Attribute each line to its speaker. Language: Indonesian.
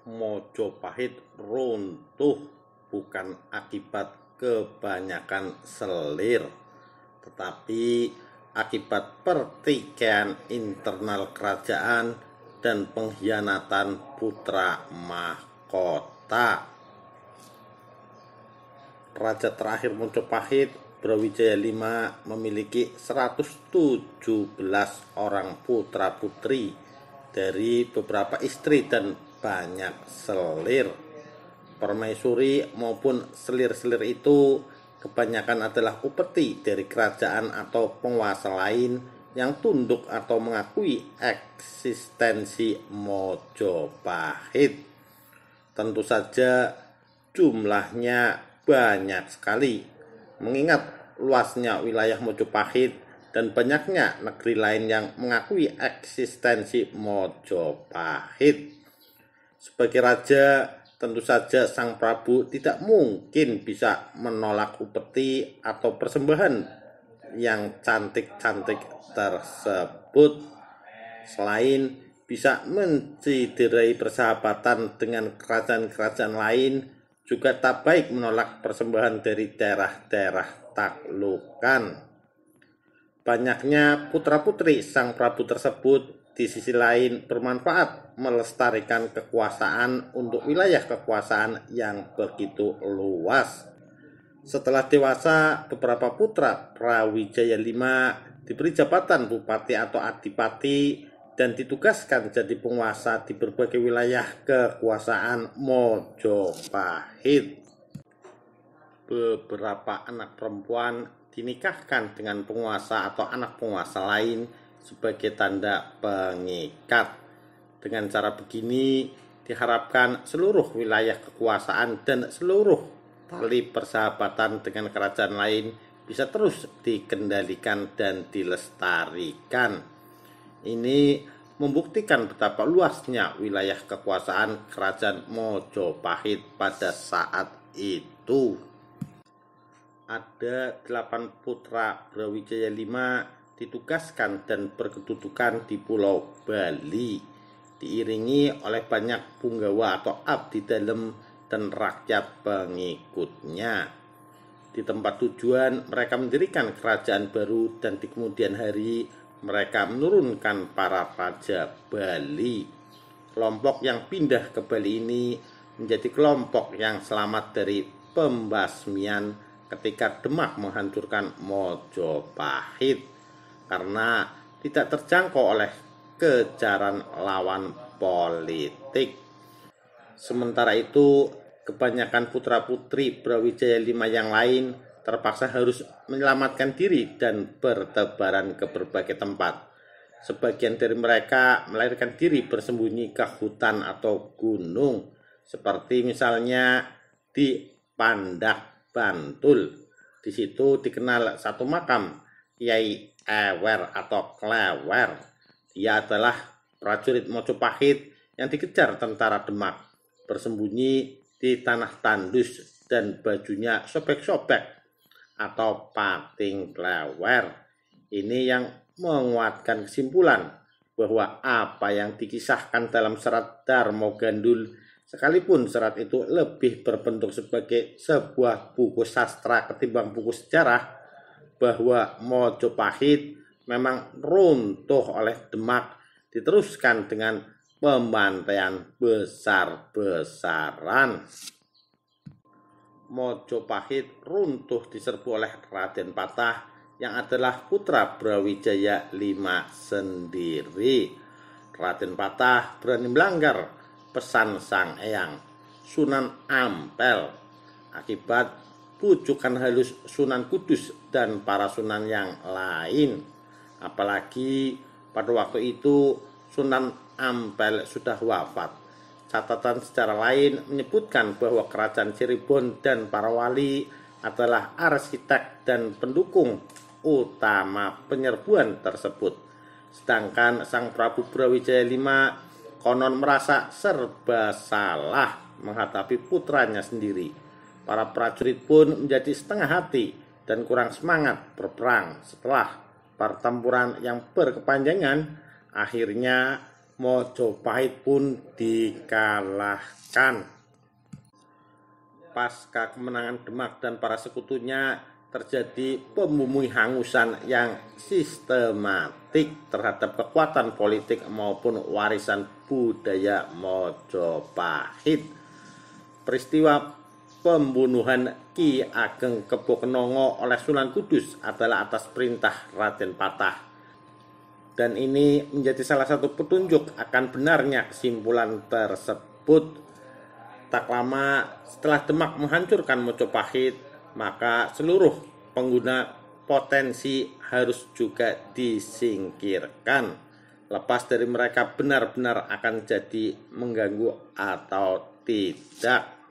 Speaker 1: Mojopahit runtuh bukan akibat kebanyakan selir, tetapi akibat pertikaian internal kerajaan dan pengkhianatan putra mahkota. Raja terakhir Mojopahit, Brawijaya V, memiliki 117 orang putra-putri dari beberapa istri dan banyak selir. Permaisuri maupun selir-selir itu kebanyakan adalah upeti dari kerajaan atau penguasa lain yang tunduk atau mengakui eksistensi Mojopahit. Tentu saja jumlahnya banyak sekali, mengingat luasnya wilayah Mojopahit dan banyaknya negeri lain yang mengakui eksistensi Mojopahit. Sebagai raja, tentu saja Sang Prabu tidak mungkin bisa menolak upeti atau persembahan yang cantik-cantik tersebut. Selain bisa menciderai persahabatan dengan kerajaan-kerajaan lain, juga tak baik menolak persembahan dari daerah-daerah taklukan. Banyaknya putra-putri Sang Prabu tersebut di sisi lain bermanfaat melestarikan kekuasaan untuk wilayah kekuasaan yang begitu luas. Setelah dewasa, beberapa putra Brawijaya V diberi jabatan bupati atau adipati dan ditugaskan jadi penguasa di berbagai wilayah kekuasaan Mojopahit. Beberapa anak perempuan dinikahkan dengan penguasa atau anak penguasa lain sebagai tanda pengikat. Dengan cara begini diharapkan seluruh wilayah kekuasaan dan seluruh tali persahabatan dengan kerajaan lain bisa terus dikendalikan dan dilestarikan. Ini membuktikan betapa luasnya wilayah kekuasaan kerajaan Mojopahit pada saat itu. Ada 8 putra Brawijaya V ditugaskan dan berkedudukan di Pulau Bali, diiringi oleh banyak punggawa atau abdi dalem dan rakyat pengikutnya. Di tempat tujuan mereka mendirikan kerajaan baru dan di kemudian hari mereka menurunkan para raja Bali. Kelompok yang pindah ke Bali ini menjadi kelompok yang selamat dari pembasmian ketika Demak menghancurkan Mojopahit karena tidak terjangkau oleh kejaran lawan politik. Sementara itu, kebanyakan putra-putri Brawijaya V yang lain terpaksa harus menyelamatkan diri dan bertebaran ke berbagai tempat. Sebagian dari mereka melarikan diri bersembunyi ke hutan atau gunung, seperti misalnya di Pandak, Bantul. Di situ dikenal satu makam Kiai Ewer atau Klewer. Dia adalah prajurit Mojopahit yang dikejar tentara Demak, bersembunyi di tanah tandus dan bajunya sobek-sobek atau pating klewer. Ini yang menguatkan kesimpulan bahwa apa yang dikisahkan dalam serat Darmo Gandul, sekalipun serat itu lebih berbentuk sebagai sebuah buku sastra ketimbang buku sejarah, bahwa Mojopahit memang runtuh oleh Demak, diteruskan dengan pembantaian besar-besaran. Mojopahit runtuh diserbu oleh Raden Patah yang adalah putra Brawijaya V sendiri. Raden Patah berani melanggar pesan Sang Eyang, Sunan Ampel, akibat pujukan halus Sunan Kudus dan para sunan yang lain. Apalagi pada waktu itu Sunan Ampel sudah wafat. Catatan sejarah lain menyebutkan bahwa kerajaan Cirebon dan para wali adalah arsitek dan pendukung utama penyerbuan tersebut. Sedangkan Sang Prabu Brawijaya V konon merasa serba salah menghadapi putranya sendiri. Para prajurit pun menjadi setengah hati dan kurang semangat berperang. Setelah pertempuran yang berkepanjangan, akhirnya Mojopahit pun dikalahkan. Pasca kemenangan Demak dan para sekutunya, terjadi pembumi hangusan yang sistematik terhadap kekuatan politik maupun warisan budaya Mojopahit. Peristiwa pembunuhan Ki Ageng Kebo Kenongo oleh Sunan Kudus adalah atas perintah Raden Patah. Dan ini menjadi salah satu petunjuk akan benarnya kesimpulan tersebut. Tak lama setelah Demak menghancurkan Mojopahit, maka seluruh pengguna potensi harus juga disingkirkan. Lepas dari mereka benar-benar akan jadi mengganggu atau tidak.